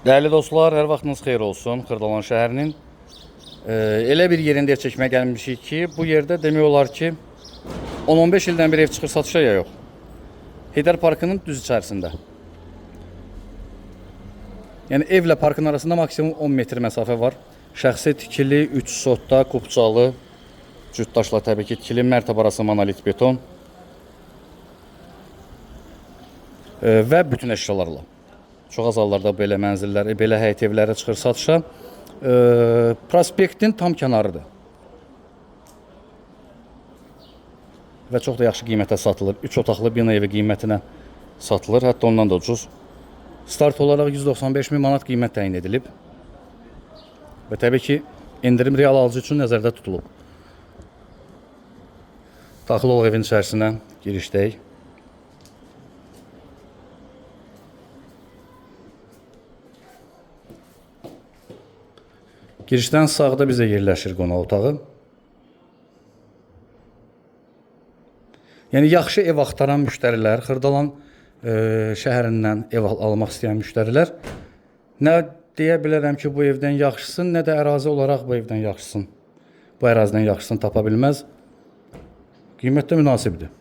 Değerli dostlar, hər vaxtınız xeyir olsun. Xırdalan şəhərinin elə bir yerində ev çəkməyə gəlmişik ki, bu yerdə demək olar ki, 10-15 ildən bir ev çıxır satışa ya yox. Heydər Parkının düz içərisində. Yəni evlə parkın arasında maksimum 10 metr məsafə var. Şəxsi tikili, 3 sotda, qupçalı, cütdaşla təbii ki tikili, mərtəbə arası monolit beton və bütün əşyalarla. Çox az hallarda belə mənzillər, belə həyət evləri çıxır satışa. Prospektin tam kənarıdır. Və çox da yaxşı qiymətə satılır. 3 otaqlı bina evi qiymətinə satılır. Hətta ondan da ucuz. Start olaraq 195.000 manat qiymət təyin edilib. Və təbii ki, endirim real alıcı üçün nəzərdə tutulub. Daxil olaq evin içərisinə girişdəyik. Girişdən sağda bizə yerləşir qonaq otağı. Yəni yaxşı ev axtaran müştərilər, Xırdalan şəhərindən ev almaq istəyən müştərilər nə deyə bilərəm ki, bu evdən yaxşısın, nə də ərazi olaraq bu evdən yaxşısın. Bu ərazidən yaxşısını tapa bilməz. Qiymət də münasibdir.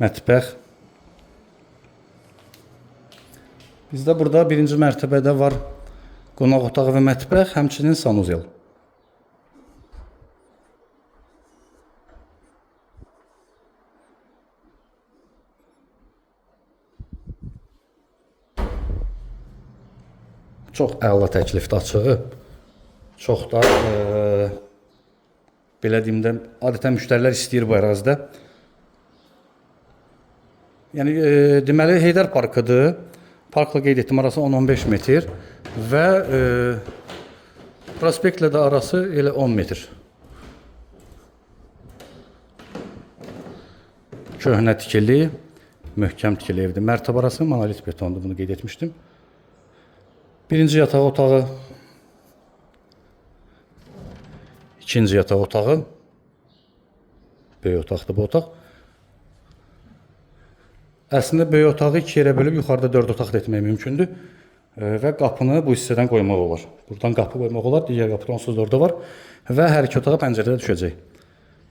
Mətbəx. Bizdə burada birinci mərtəbədə var qonaq otağı və mətbəx, həmçinin sanuzel. Çox əla təklifdə açığı. Çox da belə deyim də adətən müştərilər istəyir bu ərazidə. Yəni deməli Heydər Parkıdır. Parkla qeyd etdim arası 10-15 metr və prospektlə də arası elə 10 metr. Köhnə tikili, möhkəm tikili evdir. Mərtəbə arası monolit betondur, bunu qeyd etmişdim. Birinci yataq otağı, ikinci yataq otağı, böyük otaqdır bu otaq. Əslində böyük otağı 2 yerə bölüb yuxarıda 4 otaq da etmək mümkündür və qapını bu hissədən qoymaq olar. Buradan qapı qoymaq olar, digər qapı onsuz da orada var və hər iki otağa pəncərədə düşəcək.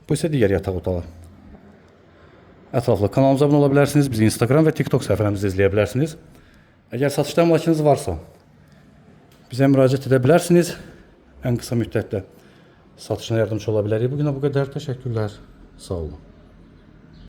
Bu isə digər yataq otağı. Ətraflı kanalımıza abunə ola bilərsiniz, bizi Instagram və TikTok səhifələrimizi izləyə bilərsiniz. Əgər satışda əmlakınız varsa, bizə müraciət edə bilərsiniz. Ən qısa müddətdə satışına yardımcı ola bilərik. Bugünə bu qədər. Təşəkkürlər. Sağ olun.